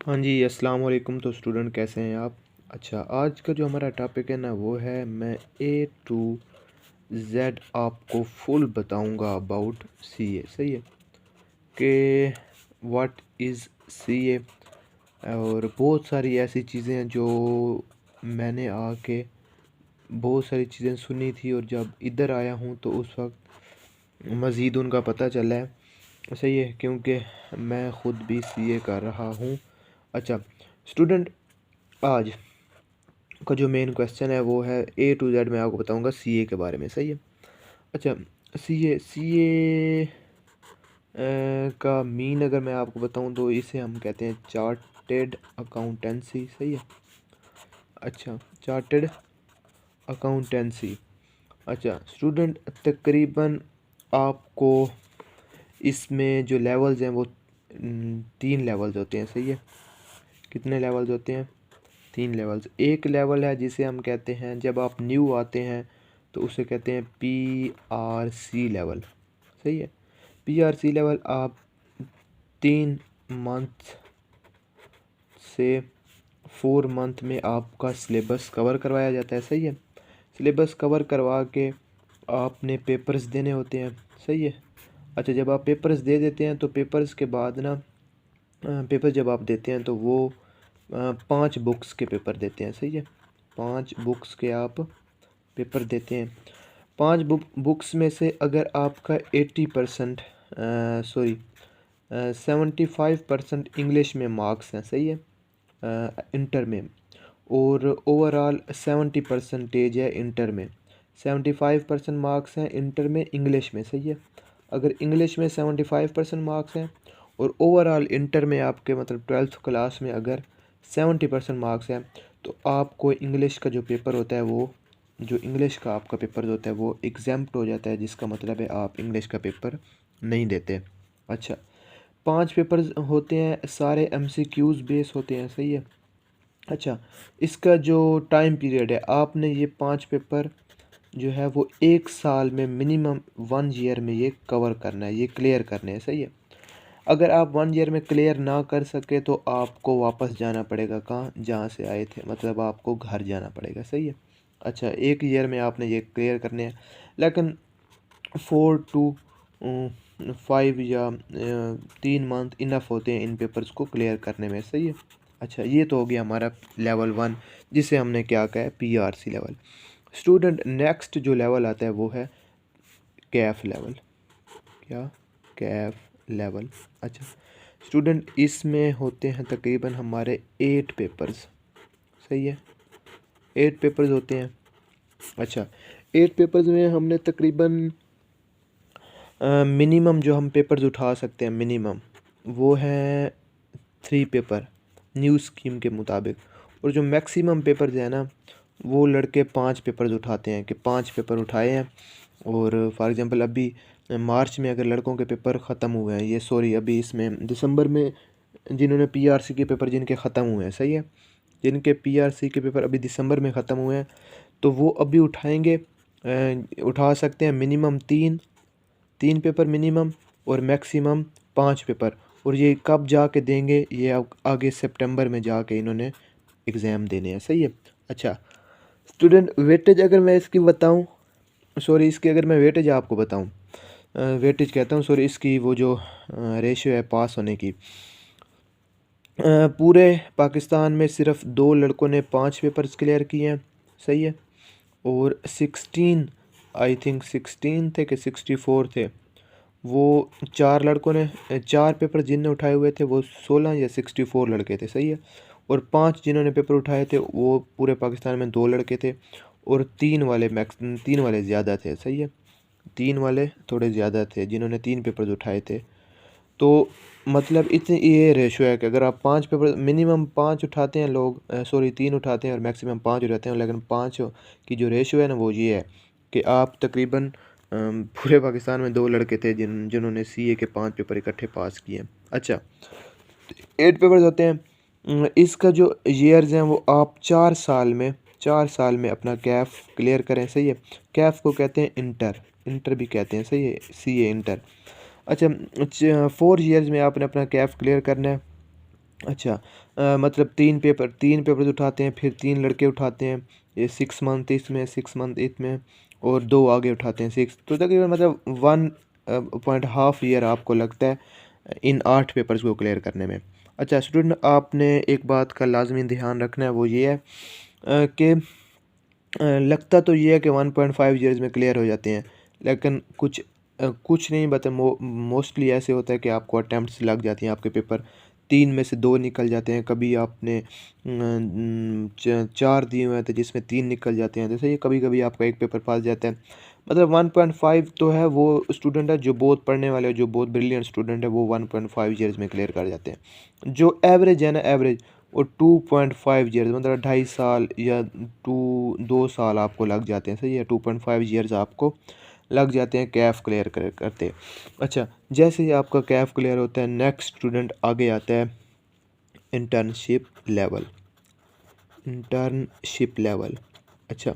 हाँ जी, अस्सलाम वालेकुम। तो स्टूडेंट कैसे हैं आप? अच्छा, आज का जो हमारा टॉपिक है ना वो है मैं ए टू ज़ेड आपको फुल बताऊंगा अबाउट सीए। सही है कि व्हाट इज़ सीए, और बहुत सारी ऐसी चीज़ें हैं जो मैंने आके बहुत सारी चीज़ें सुनी थी और जब इधर आया हूँ तो उस वक्त मज़ीद उनका पता चला है। सही है, क्योंकि मैं ख़ुद भी सीए कर रहा हूँ। अच्छा स्टूडेंट, आज का जो मेन क्वेश्चन है वो है ए टू जेड मैं आपको बताऊंगा सीए के बारे में। सही है। अच्छा, सीए का मीन अगर मैं आपको बताऊं तो इसे हम कहते हैं चार्टेड अकाउंटेंसी। सही है। अच्छा, चार्टेड अकाउंटेंसी। अच्छा स्टूडेंट, तकरीबन आपको इसमें जो लेवल्स हैं वो 3 लेवल्स होते हैं। सही है। कितने लेवल्स होते हैं? 3 लेवल्स। एक लेवल है जिसे हम कहते हैं, जब आप न्यू आते हैं तो उसे कहते हैं PRC लेवल। सही है। PRC लेवल आप 3 मंथ से 4 मंथ में आपका सिलेबस कवर करवाया जाता है। सही है। सिलेबस कवर करवा के आपने पेपर्स देने होते हैं। सही है। अच्छा, जब आप पेपर्स दे देते हैं तो पेपर्स के बाद ना पेपर जब आप देते हैं तो वो 5 बुक्स के पेपर देते हैं। सही है। 5 बुक्स के आप पेपर देते हैं। 5 बुक्स में से अगर आपका 80% 75% इंग्लिश में मार्क्स हैं। सही है। इंटर में, और ओवरऑल 70% है इंटर में। 75% मार्क्स हैं इंटर में इंग्लिश में। सही है। अगर इंग्लिश में 75% मार्क्स हैं और ओवरऑल इंटर में आपके मतलब 12th क्लास में अगर 70% मार्क्स हैं तो आपको इंग्लिश का जो पेपर होता है वो जो इंग्लिश का आपका पेपर होता है वो एग्जाम्प्ट हो जाता है, जिसका मतलब है आप इंग्लिश का पेपर नहीं देते। अच्छा, 5 पेपर होते हैं, सारे MCQs बेस होते हैं। सही है। अच्छा, इसका जो टाइम पीरियड है, आपने ये 5 पेपर जो है वो 1 साल में मिनिमम 1 ईयर में ये कवर करना है, ये क्लियर करने हैं। सही है। अगर आप 1 ईयर में क्लियर ना कर सके तो आपको वापस जाना पड़ेगा, कहाँ जहाँ से आए थे, मतलब आपको घर जाना पड़ेगा। सही है। अच्छा, 1 ईयर में आपने ये क्लियर करने हैं, लेकिन 4 to 5 या 3 मंथ इनफ होते हैं इन पेपर्स को क्लियर करने में। सही है। अच्छा, ये तो हो गया हमारा लेवल 1, जिसे हमने क्या कहा है PRC लेवल। स्टूडेंट, नेक्स्ट जो लेवल आता है वो है कैफ लेवल। क्या? कैफ लेवल। अच्छा स्टूडेंट, इसमें होते हैं तकरीबन हमारे 8 पेपर्स। सही है। 8 पेपर्स होते हैं। अच्छा, 8 पेपर्स में हमने तकरीबन मिनिमम जो हम पेपर्स उठा सकते हैं मिनिमम वो है 3 पेपर न्यू स्कीम के मुताबिक, और जो मैक्सिमम पेपर्स हैं ना वो लड़के 5 पेपर्स उठाते हैं कि 5 पेपर उठाए हैं। और फॉर एग्ज़ाम्पल अभी मार्च में अगर लड़कों के पेपर ख़त्म हुए हैं, ये सॉरी अभी इसमें दिसंबर में जिन्होंने PRC के पेपर जिनके ख़त्म हुए हैं। सही है। जिनके PRC के पेपर अभी दिसंबर में ख़त्म हुए हैं तो वो अभी उठाएंगे, उठा सकते हैं मिनिमम 3 पेपर मिनिमम और मैक्सिमम 5 पेपर। और ये कब जाके देंगे, ये आगे सितंबर में जाके इन्होंने एग्ज़ाम देने हैं। सही है। अच्छा स्टूडेंट, वेटेज अगर मैं इसकी बताऊं, सॉरी इसकी अगर मैं वेटेज आपको बताऊं, वेटेज कहता हूं सॉरी, इसकी वो जो रेशियो है पास होने की, पूरे पाकिस्तान में सिर्फ 2 लड़कों ने 5 पेपर्स क्लियर किए हैं। सही है। और 16, आई थिंक 16 थे कि 64 थे, वो 4 लड़कों ने 4 पेपर जिनने उठाए हुए थे वो 16 या 64 लड़के थे। सही है। और 5 जिन्होंने पेपर उठाए थे वो पूरे पाकिस्तान में 2 लड़के थे, और 3 वाले ज़्यादा थे। सही है। 3 वाले थोड़े ज़्यादा थे जिन्होंने 3 पेपर्स उठाए थे। तो मतलब इतनी ये रेशो है कि अगर आप 5 पेपर मिनिमम 5 उठाते हैं लोग, सॉरी 3 उठाते हैं और मैक्सिमम 5 उठाते हैं, लेकिन 5 की जो रेशो है ना वो ये है कि आप तकरीबन पूरे पाकिस्तान में 2 लड़के थे जिन्होंने सीए के 5 पेपर इकट्ठे पास किए। अच्छा, 8 पेपर्स होते हैं। इसका जो ईयर्स हैं वो आप 4 साल में अपना कैफ क्लियर करें। सही है। कैफ को कहते हैं इंटर, इंटर भी कहते हैं। सही है। CA inter. अच्छा, 4 ईयर्स में आपने अपना कैफ क्लियर करना है। अच्छा मतलब 3 पेपर उठाते हैं, फिर 3 लड़के उठाते हैं, ये 6 मंथ इसमें, 6 मंथ इसमें, और 2 आगे उठाते हैं 6, तो तकरीबन मतलब 1.5 ईयर आपको लगता है इन 8 पेपर्स को क्लियर करने में। अच्छा स्टूडेंट, आपने एक बात का लाजमी ध्यान रखना है, वो ये है कि लगता तो ये है कि 1.5 ईयर्स में क्लियर हो जाते हैं, लेकिन कुछ नहीं बता मोस्टली ऐसे होता है कि आपको अटैम्प्ट्स लग जाती हैं, आपके पेपर 3 में से 2 निकल जाते हैं, कभी आपने 4 दिए हुए थे जिसमें 3 निकल जाते हैं, जैसे ये कभी कभी आपका एक पेपर पास जाता है। मतलब 1.5 तो है, वो स्टूडेंट है जो बहुत पढ़ने वाले, जो बहुत ब्रिलियंट स्टूडेंट है, वो 1.5 ईयर्स में क्लियर कर जाते हैं। जो एवरेज है ना, एवरेज वो 2.5 ईयर्स, मतलब 2.5 साल या 2 साल आपको लग जाते हैं, सही है, 2.5 ईयर्स आपको लग जाते हैं कैफ क्लियर करते। अच्छा, जैसे ही आपका कैफ क्लियर होता है, नेक्स्ट स्टूडेंट आगे आता है इंटर्नशिप लेवल। इंटर्नशिप लेवल, अच्छा,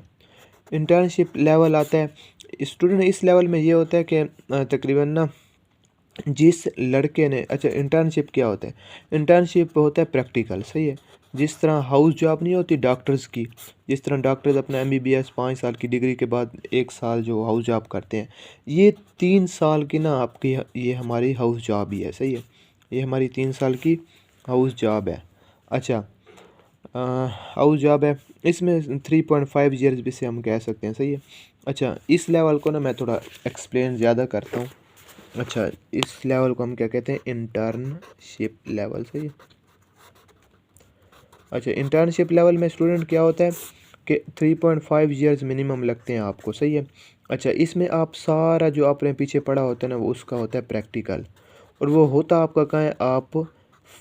इंटर्नशिप लेवल आता है स्टूडेंट, इस लेवल में ये होता है कि तकरीबन ना जिस लड़के ने, अच्छा इंटर्नशिप क्या होता है, इंटर्नशिप होता है प्रैक्टिकल, सही है। जिस तरह हाउस जॉब नहीं होती डॉक्टर्स की, जिस तरह डॉक्टर्स अपना MBBS 5 साल की डिग्री के बाद 1 साल जो हाउस जॉब करते हैं, ये 3 साल की ना आपकी ये हमारी हाउस जॉब ही है, सही है, ये हमारी 3 साल की हाउस जॉब है। अच्छा हाउस जॉब है, इसमें 3.5 ईयर्स भी से हम कह सकते हैं, सही है। अच्छा, इस लेवल को ना मैं थोड़ा एक्सप्लेन ज़्यादा करता हूँ। अच्छा, इस लेवल को हम क्या कहते हैं, इंटर्नशिप लेवल, सही है। अच्छा, इंटर्नशिप लेवल में स्टूडेंट क्या होता है कि 3.5 ईयर्स मिनिमम लगते हैं आपको, सही है। अच्छा, इसमें आप सारा जो आपने पीछे पढ़ा होता है ना, वो उसका होता है प्रैक्टिकल, और वो होता आपका कहाँ है, आप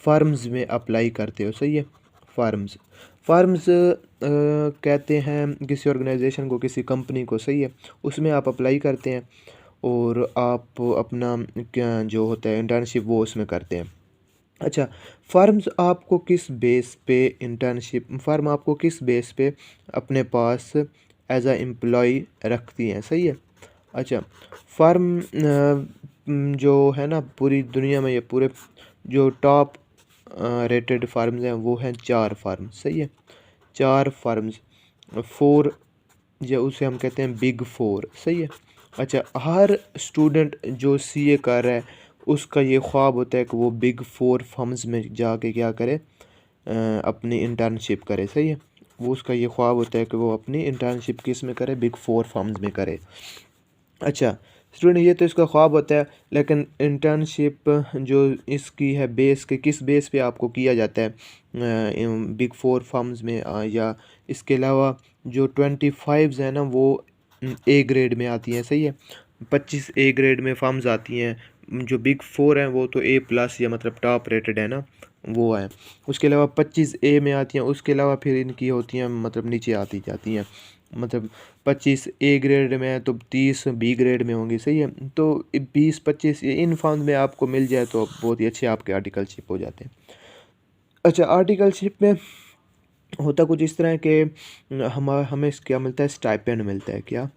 फर्म्स में अप्लाई करते हो, सही है। फर्म्स, फर्म्स कहते हैं किसी ऑर्गेनाइजेशन को, किसी कंपनी को, सही है, उसमें आप अप्लाई करते हैं, और आप अपना क्या जो होता है इंटर्नशिप वो उसमें करते हैं। अच्छा, फर्म आपको किस बेस पे अपने पास एज अ एम्प्लॉय रखती हैं, सही है। अच्छा, फर्म जो है ना पूरी दुनिया में, ये पूरे जो टॉप रेटेड फार्म्स हैं वो हैं 4 फार्म, सही है, 4 फार्म्स, 4, या उसे हम कहते हैं बिग 4, सही है। अच्छा, हर स्टूडेंट जो CA कर रहा है, उसका ये ख्वाब होता है कि वो बिग 4 फर्म्स में जाके क्या करे, अपनी इंटर्नशिप करे, सही है। वो उसका ये ख्वाब होता है कि वो अपनी इंटर्नशिप किस में करे, बिग 4 फर्म्स में करे। अच्छा स्टूडेंट, ये तो इसका ख्वाब होता है, लेकिन इंटर्नशिप जो इसकी है बेस के किस बेस पे आपको किया जाता है बिग 4 फर्म्स में, या इसके अलावा जो 25 है ना वो A ग्रेड में आती हैं, सही है। 25 A ग्रेड में फर्म्स आती हैं, जो बिग 4 हैं वो तो A+ या मतलब टॉप रेटेड है ना, वो है। उसके अलावा 25 A में आती हैं, उसके अलावा फिर इनकी होती हैं मतलब नीचे आती जाती हैं, मतलब 25 A ग्रेड में है तो 30 B ग्रेड में होंगी, सही है। तो 20-25 इन फॉर्म में आपको मिल जाए तो बहुत ही अच्छे आपके आर्टिकलशिप हो जाते हैं। अच्छा, आर्टिकलशिप में होता कुछ इस तरह है कि हमें क्या मिलता है, स्टाइपेंड मिलता है, क्या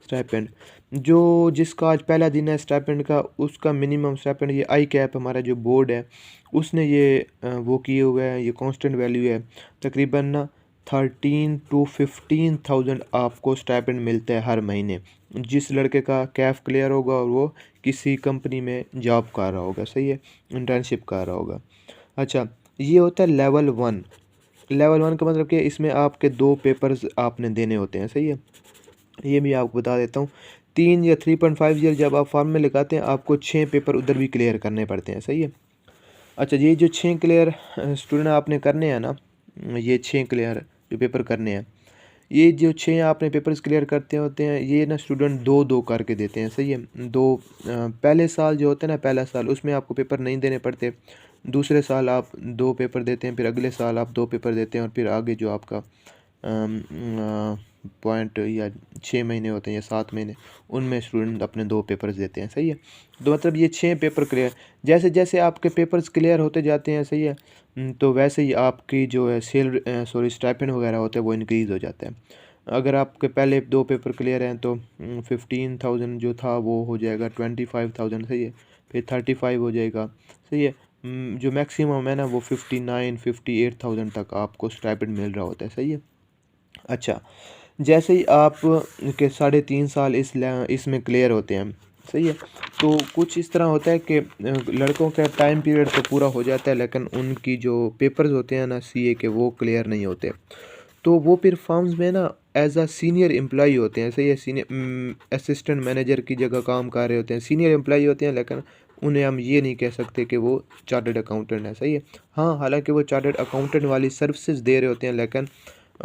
स्टाइपेंड, जो जिसका आज पहला दिन है स्टाइपेंड का, उसका मिनिमम स्टाइपेंड, ये आई कैप हमारा जो बोर्ड है उसने ये वो किए हुए हैं, ये कांस्टेंट वैल्यू है, तकरीबन ना 13 to 15,000 आपको स्टाइपेंड मिलता है हर महीने, जिस लड़के का कैफ क्लियर होगा और वो किसी कंपनी में जॉब कर रहा होगा, सही है, इंटर्नशिप कर रहा होगा। अच्छा, ये होता है लेवल 1। लेवल 1 का मतलब कि इसमें आपके 2 पेपर्स आपने देने होते हैं, सही है। ये भी आपको बता देता हूँ, 3 या 3.5 ईयर जब आप फॉर्म में लगाते हैं, आपको 6 पेपर उधर भी क्लियर करने पड़ते हैं, सही है। अच्छा, ये जो 6 क्लियर स्टूडेंट आपने करने हैं ना, ये 6 क्लियर जो पेपर करने हैं, ये जो 6 आपने पेपर्स क्लियर करते होते हैं, ये ना स्टूडेंट 2-2 करके देते हैं, सही है। पहले साल जो होता है ना, पहला साल उसमें आपको पेपर नहीं देने पड़ते, दूसरे साल आप 2 पेपर देते हैं, फिर अगले साल आप 2 पेपर देते हैं, और फिर आगे जो आपका पॉइंट या 6 महीने होते हैं या 7 महीने, उनमें स्टूडेंट अपने 2 पेपर्स देते हैं, सही है। तो मतलब ये 6 पेपर क्लियर, जैसे जैसे आपके पेपर्स क्लियर होते जाते हैं, सही है, तो वैसे ही आपकी जो है स्टाइपेंड वगैरह होता है वो इंक्रीज़ हो जाता है। अगर आपके पहले 2 पेपर क्लियर हैं तो 15,000 जो था वो हो जाएगा 25,000, सही है, फिर 35 हो जाएगा, सही है, जो मैक्सिमम है ना वो 59-58,000 तक आपको स्टाइपेंड मिल रहा होता है। सही है। अच्छा, जैसे ही आप के 3.5 साल इसमें क्लियर होते हैं, सही है, तो कुछ इस तरह होता है कि लड़कों का टाइम पीरियड तो पूरा हो जाता है, लेकिन उनकी जो पेपर्स होते हैं ना सीए के, वो क्लियर नहीं होते। तो वो फिर फर्म्स में ना एज अ सीनियर एम्प्लॉई होते हैं। सही है, सीनियर असिस्टेंट मैनेजर की जगह काम कर रहे होते हैं, सीनियर एम्प्लॉई होते हैं, लेकिन उन्हें हम ये नहीं कह सकते कि वो चार्टर्ड अकाउंटेंट है। सही है। हाँ, हालांकि वो चार्टर्ड अकाउंटेंट वाली सर्विसेज दे रहे होते हैं, लेकिन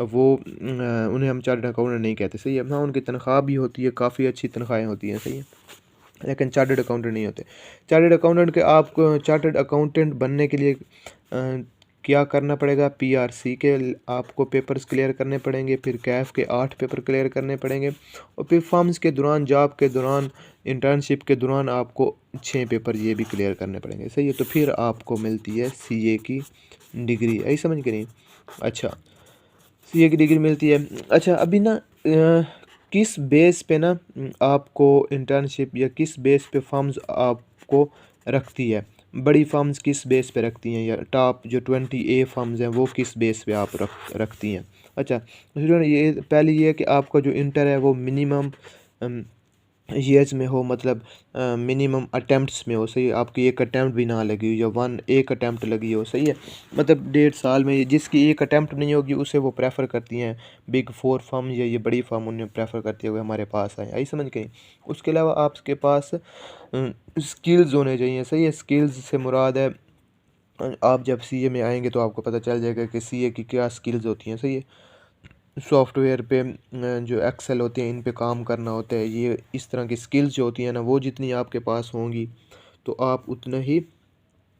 वो उन्हें हम चार्टर्ड अकाउंटेंट नहीं कहते। सही है। हाँ, उनकी तनख्वाह भी होती है, काफ़ी अच्छी तनख्वाहें होती हैं। सही है, लेकिन चार्टर्ड अकाउंटेंट नहीं होते। चार्टर्ड अकाउंटेंट के आपको चार्टर्ड अकाउंटेंट बनने के लिए क्या करना पड़ेगा? पीआरसी के आपको पेपर्स क्लियर करने पड़ेंगे, फिर कैफ के 8 पेपर क्लियर करने पड़ेंगे, और फिर फॉर्म्स के दौरान, जॉब के दौरान, इंटर्नशिप के दौरान आपको 6 पेपर ये भी क्लियर करने पड़ेंगे। सही है, तो फिर आपको मिलती है सीए की डिग्री। यही समझ के नहीं? अच्छा, सीए की डिग्री मिलती है। अच्छा, अभी ना किस बेस पे ना आपको इंटर्नशिप या किस बेस पे फर्म्स आपको रखती है? बड़ी फर्म्स किस बेस पे रखती हैं, या टॉप जो 20A फर्म्स हैं वो किस बेस पे आप रखती हैं? अच्छा, स्टूडेंट, ये पहले ये है कि आपका जो इंटर है वो मिनिमम ईयर्स में हो, मतलब मिनिमम अटैम्प्ट्स में हो। सही है, आपकी एक अटैम्प्ट भी ना लगी हो, या एक अटैम्प्ट लगी हो। सही है, मतलब 1.5 साल में जिसकी एक अटैम्प्ट नहीं होगी उसे वो प्रेफर करती हैं बिग 4 फर्म, या ये बड़ी फर्म उन्हें प्रेफर करती है हमारे पास आए। आई समझ गई? उसके अलावा आपके पास स्किल्स होने चाहिए। सही है, स्किल्स से मुराद है आप जब सीए में आएंगे तो आपको पता चल जाएगा कि सीए की क्या स्किल्स होती हैं। सही है, सॉफ्टवेयर पे जो एक्सेल होते हैं इन पे काम करना होता है। ये इस तरह की स्किल्स जो होती हैं ना, वो जितनी आपके पास होंगी तो आप उतना ही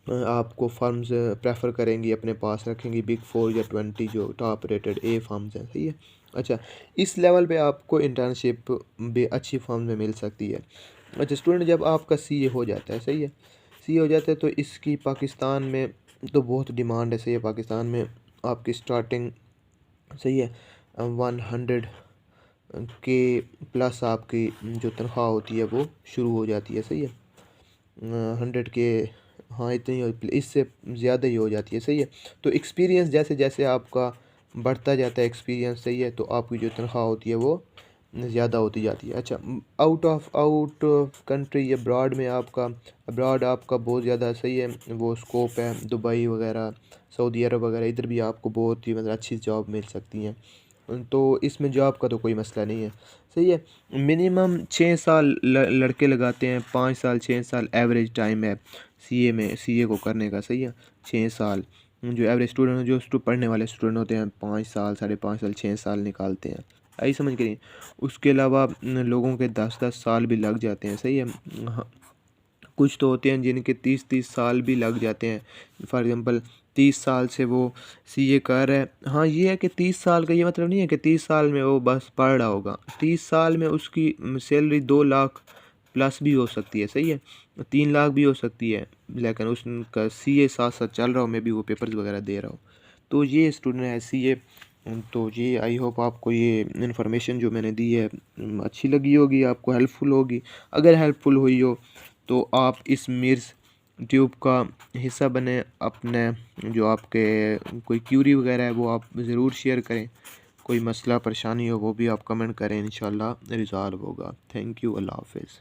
आपको फर्म्स प्रेफर करेंगी, अपने पास रखेंगी, बिग 4 या 20 जो टॉप रेटेड ए फर्म्स हैं। सही है। अच्छा, इस लेवल पे आपको इंटर्नशिप भी अच्छी फर्म में मिल सकती है। अच्छा स्टूडेंट, जब आपका सीए हो जाता है, सही है, सीए हो जाता है तो इसकी पाकिस्तान में तो बहुत डिमांड है। सही है, पाकिस्तान में आपकी स्टार्टिंग, सही है, 100 के प्लस आपकी जो तनख्वाह होती है वो शुरू हो जाती है। सही है, 100 के, हाँ इतनी इससे ज़्यादा ही हो जाती है। सही है, तो एक्सपीरियंस जैसे जैसे आपका बढ़ता जाता है एक्सपीरियंस, सही है, तो आपकी जो तनख्वाह होती है वो ज़्यादा होती जाती है। अच्छा, आउट ऑफ कंट्री या अब्रॉड आपका बहुत ज़्यादा, सही है, वो स्कोप है। दुबई वगैरह, सऊदी अरब वगैरह, इधर भी आपको बहुत ही मतलब अच्छी जॉब मिल सकती हैं। तो इसमें जॉब का तो कोई मसला नहीं है। सही है, मिनिमम 6 साल लड़के लगाते हैं, 5 साल 6 साल एवरेज टाइम है सीए को करने का। सही है, 6 साल जो एवरेज स्टूडेंट, जो पढ़ने वाले स्टूडेंट होते हैं, 5 साल 5.5 साल 6 साल निकालते हैं। आई समझ के नहीं? उसके अलावा लोगों के 10-10 साल भी लग जाते हैं। सही है, हाँ, कुछ तो होते हैं जिनके 30-30 साल भी लग जाते हैं। फॉर एग्ज़ाम्पल 30 साल से वो सीए कर रहा है। हाँ, ये है कि 30 साल का ये मतलब नहीं है कि 30 साल में वो बस पढ़ रहा होगा। 30 साल में उसकी सैलरी 2 लाख प्लस भी हो सकती है। सही है, 3 लाख भी हो सकती है, लेकिन उसका सीए साथ साथ चल रहा हो, मे बी वो पेपर्स वगैरह दे रहा हो। तो ये स्टूडेंट है सीए। तो ये आई होप आपको ये इन्फॉर्मेशन जो मैंने दी है अच्छी लगी होगी, आपको हेल्पफुल होगी। अगर हेल्पफुल हुई हो तो आप इस मिर्ज़ ट्यूब का हिस्सा बने। अपने जो आपके कोई क्यूरी वगैरह है वो आप ज़रूर शेयर करें। कोई मसला परेशानी हो वो भी आप कमेंट करें, इंशाल्लाह रिज़ॉल्व होगा। थैंक यू, अल्लाह हाफ़िज़।